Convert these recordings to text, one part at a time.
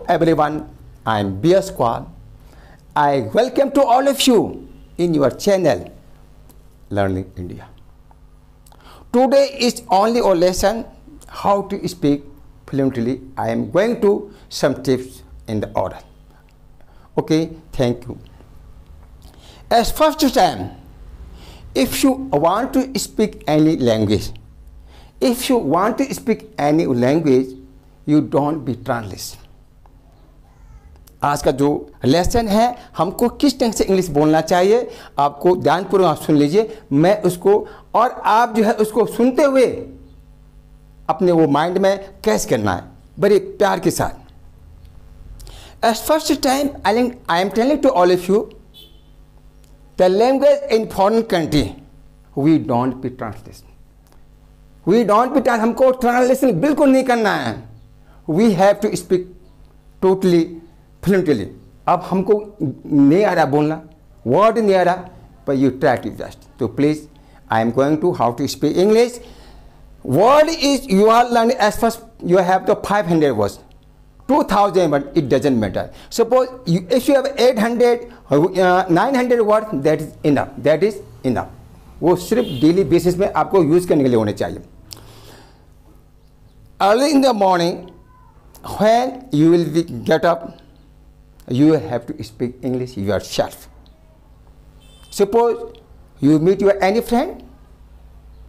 everyone, I am B.S. Kwal. I welcome to all of you in your channel Learning India. Today is only a lesson how to speak fluently. I am going to some tips in the order. Okay, thank you. As first time, if you want to speak any language, you don't be translation. आज का जो lesson है हमको किस ढंग से English बोलना चाहिए, आपको ध्यानपूर्वक आप सुन लीजिए, मैं उसको और आप जो है उसको सुनते हुए अपने वो माइंड में कैच करना है बड़े प्यार के साथ. As first time I am telling to all of you, the language in foreign country we don't be translation. हमको ट्रांसलेशन बिल्कुल नहीं करना है. We have to speak totally fluently. अब हमको नहीं आ रहा बोलना, वर्ड नहीं आ रहा, but you try to just. So please, I am going to how to speak English. Word is you are learning as first you have the 500 words, 2000 but it doesn't matter. Suppose if you have 800, 900 words, that is enough. That is enough. वो सिर्फ daily basis में आपको use करने के लिए होने चाहिए. Early in the morning, when you will get up, you have to speak English yourself. Suppose you meet your any friend.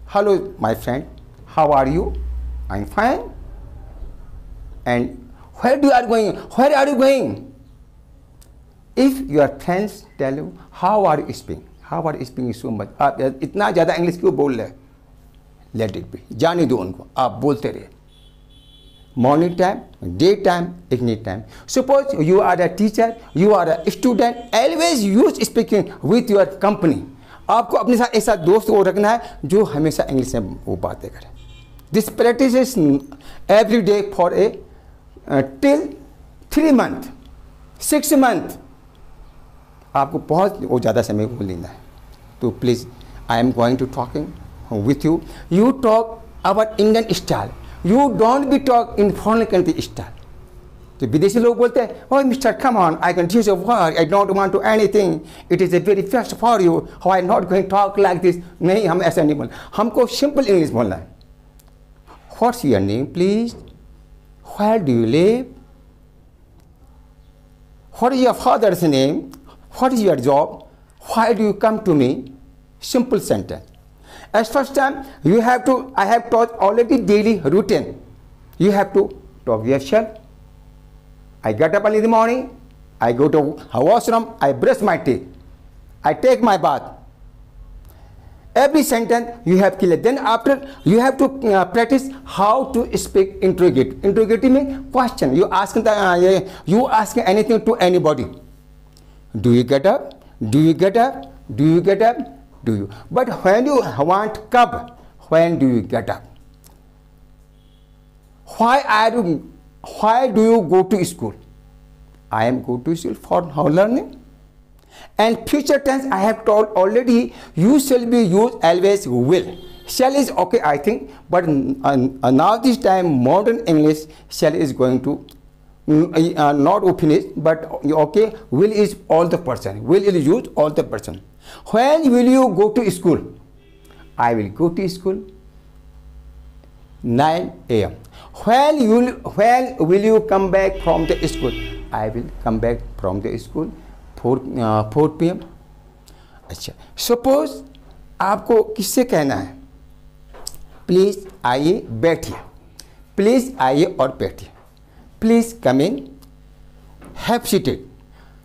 Hello, my friend. How are you? I'm fine. And where are you going? If your friends tell you, how are you speaking? How are you speaking so much? आप इतना ज़्यादा English क्यों बोल रहे? Let it be. जाने दो उनको. आप बोलते रहे. Morning time, daytime, evening time. Suppose you are a teacher, you are a student. Always use speaking with your company. आपको अपने साथ ऐसा दोस्त को रखना है जो हमेशा इंग्लिश में वो बातें करे. This practice is every day for till 3 months, 6 months. आपको बहुत वो ज़्यादा समय को लेना है. तो please, I am going to talking with you. You talk our Indian style. You don't be talk in foreign country style. तो विदेशी लोग बोलते हैं, oh Mr. come on, I can teach you work. I don't want to anything. It is a very fast for you. How I not going to talk like this? नहीं, हम ऐसा नहीं बोलना. हमको simple English बोलना है. What's your name, please? Where do you live? What is your father's name? What is your job? Why do you come to me? Simple sentence. As first time, you have to, I have taught already daily routine. You have to talk yourself. I get up early in the morning, I go to a washroom, I brush my teeth, I take my bath. Every sentence you have clear. Then after you have to practice how to speak interrogative. Interrogative means question. You ask anything to anybody. Do you get up? Do you get up? Do you get up? Do you? But when you want cup, when do you get up? Why do you go to school? I am go to school for how learning. And future tense I have told already, you shall be used always will. Shall is okay, I think, but now this time modern English shall is going to not finish, but okay, will is all the person. Will is used all the person. When will you go to school? I will go to school 9 a.m. When will you come back from the school? I will come back from the school 4 p.m. अच्छा, suppose आपको किससे कहना है, please आइए बैठिए, please आइए और बैठिए, please come in, have seated.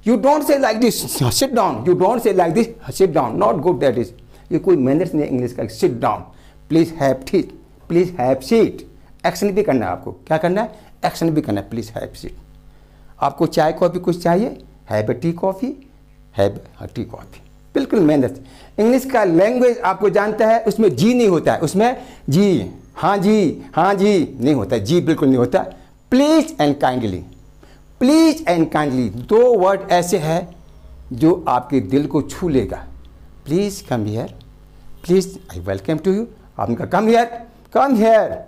You don't say like this, sit down. You don't say like this, sit down. Not good that is. ये कोई मैनर्स नहीं इंग्लिश का. Sit down. Please have tea. Please have seat. Action भी करना है आपको. क्या करना है? एक्शन भी करना है. Please have seat. आपको चाय कॉफ़ी कुछ चाहिए? Have a tea coffee. Have a tea coffee. बिल्कुल मैनर्स. इंग्लिश का लैंग्वेज आपको जानता है, उसमें जी नहीं होता है. उसमें जी, हाँ जी नहीं होता. जी बिल्कुल नहीं होता. Please and kindly. Please and kindly 2 word ऐसे हैं जो आपके दिल को छू लेगा. Please come here, please I welcome to you. आपने कहा come here,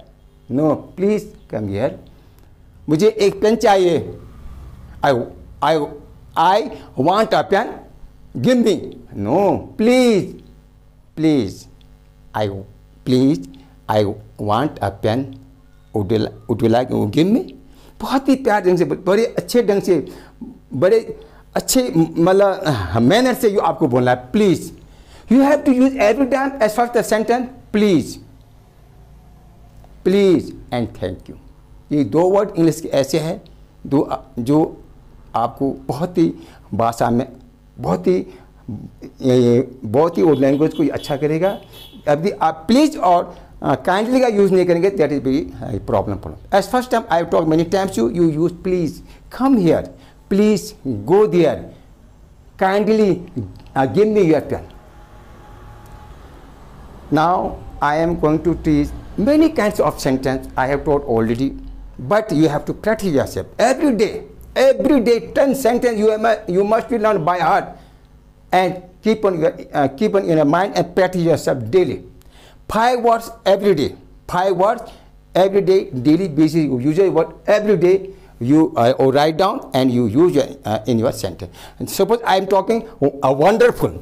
no please come here. मुझे एक पेन चाहिए, I want a pen. Give me. No, please, please. I want a pen. Would you like to give me? बहुत ही प्यार ढंग से, बड़े अच्छे ढंग से, बड़े अच्छे मतलब मैनर से यू आपको बोलना है. Please. You have to use every time as first the sentence please, please and thank you. ये दो वर्ड इंग्लिश के ऐसे हैं जो आपको बहुत ही भाषा में बहुत ही वो लैंग्वेज को अच्छा करेगा. अभी आप प्लीज और काइंडली का यूज नहीं करेंगे, that is very problem. As first time I talk many times you use please, come here, please go there, kindly give me your pen. Now I am going to teach many kinds of sentence I have taught already, but you have to practice yourself every day 10 sentence you must be learned by heart and keep on in your mind and practice yourself daily. 5 words every day, 5 words every day, daily basis. You use a word every day, you write down and you use in your sentence. And suppose I am talking wonderful,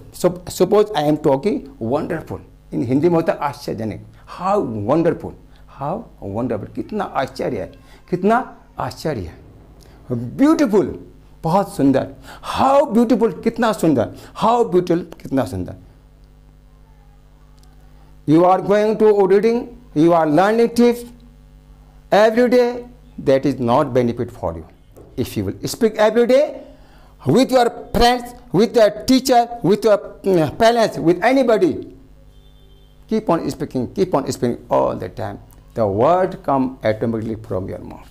suppose I am talking wonderful, in Hindi में होता है आश्चर्यजनक. How wonderful, how wonderful, कितना आश्चर्य है, कितना आश्चर्य है. ब्यूटीफुल, बहुत सुंदर. हाउ ब्यूटीफुल, कितना सुंदर. हाउ ब्यूटीफुल, कितना सुंदर. You are going to reading, you are learning tips every day, that is not benefit for you. If you will speak every day with your friends, with your teacher, with your parents, with anybody, keep on speaking all the time. The word come automatically from your mouth.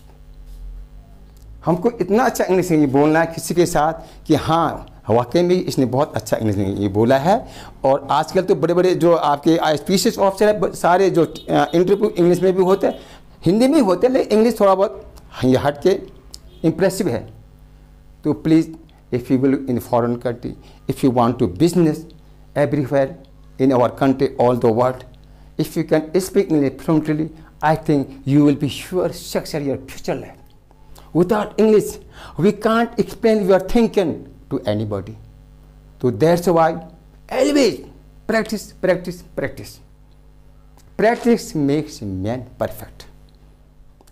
हमको इतना अच्छा English ये बोलना है किसी के साथ कि हाँ वाकई में इसने बहुत अच्छा इंग्लिश ये बोला है. और आजकल तो बड़े बड़े जो आपके IPS ऑफिसर है सारे जो इंटरव्यू इंग्लिश में भी होते हैं, हिंदी में होते हैं, लेकिन इंग्लिश थोड़ा बहुत ये हट के इम्प्रेसिव है. तो please if you will in foreign country, if you want to business everywhere in our country, all the world, if you can speak English fluently, I think you will be sure success in your future life. Without English, we can't explain your thinking to anybody. So that's why always practice, practice, practice. Practice makes man perfect.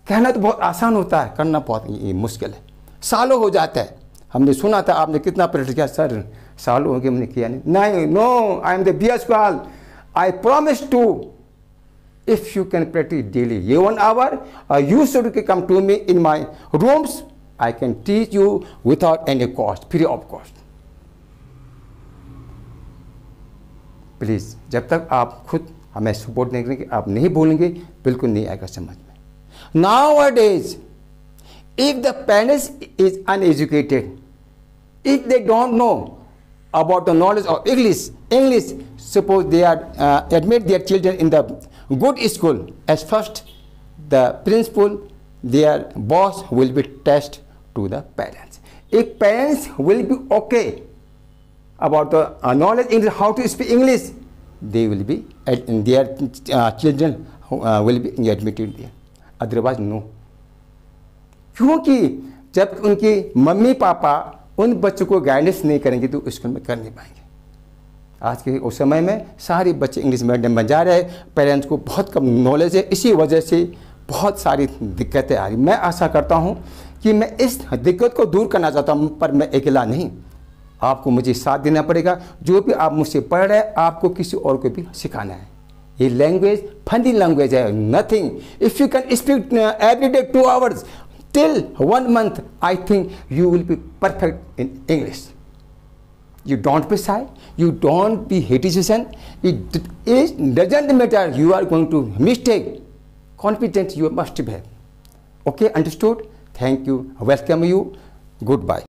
कहना तो बहुत आसान होता है, करना बहुत मुश्किल है. सालों हो जाता है. हमने सुना था आपने कितना प्रैक्टिस किया. सर सालों हो गए हमने किया नहीं. No, I am the BS Pal. I promise to, if you can practice daily 1 hour, you should come to me in my rooms. I can teach you without any cost, free of cost. Please जब तक आप खुद हमें support नहीं करेंगे, आप नहीं बोलेंगे, बिल्कुल नहीं आएगा समझ में. Nowadays, if the parents is uneducated, if they don't know about the knowledge of English, suppose they are admit their children in the good school, as first the principal, their boss will be test to the parents. If parents will be okay about the knowledge English, how to speak English, they will be their children will be admitted there. Otherwise no. क्योंकि जब उनके mummy papa उन बच्चों को guidance नहीं करेंगे तो school में कर नहीं पाएंगे. आज के उस समय में सारे बच्चे इंग्लिश मीडियम में जा रहे हैं, पेरेंट्स को बहुत कम नॉलेज है, इसी वजह से बहुत सारी दिक्कतें आ रही. मैं आशा करता हूं कि मैं इस दिक्कत को दूर करना चाहता हूं, पर मैं अकेला नहीं, आपको मुझे साथ देना पड़ेगा. जो भी आप मुझसे पढ़ रहे हैं आपको किसी और को भी सिखाना है. ये लैंग्वेज फनी लैंग्वेज है, nothing. If you can speak every day 2 hours till 1 month, I think you will be perfect in English. You don't be shy, you don't be hesitation. It doesn't matter you are going to mistake. Confidence you must have. Okay, understood? Thank you. Welcome you. Goodbye.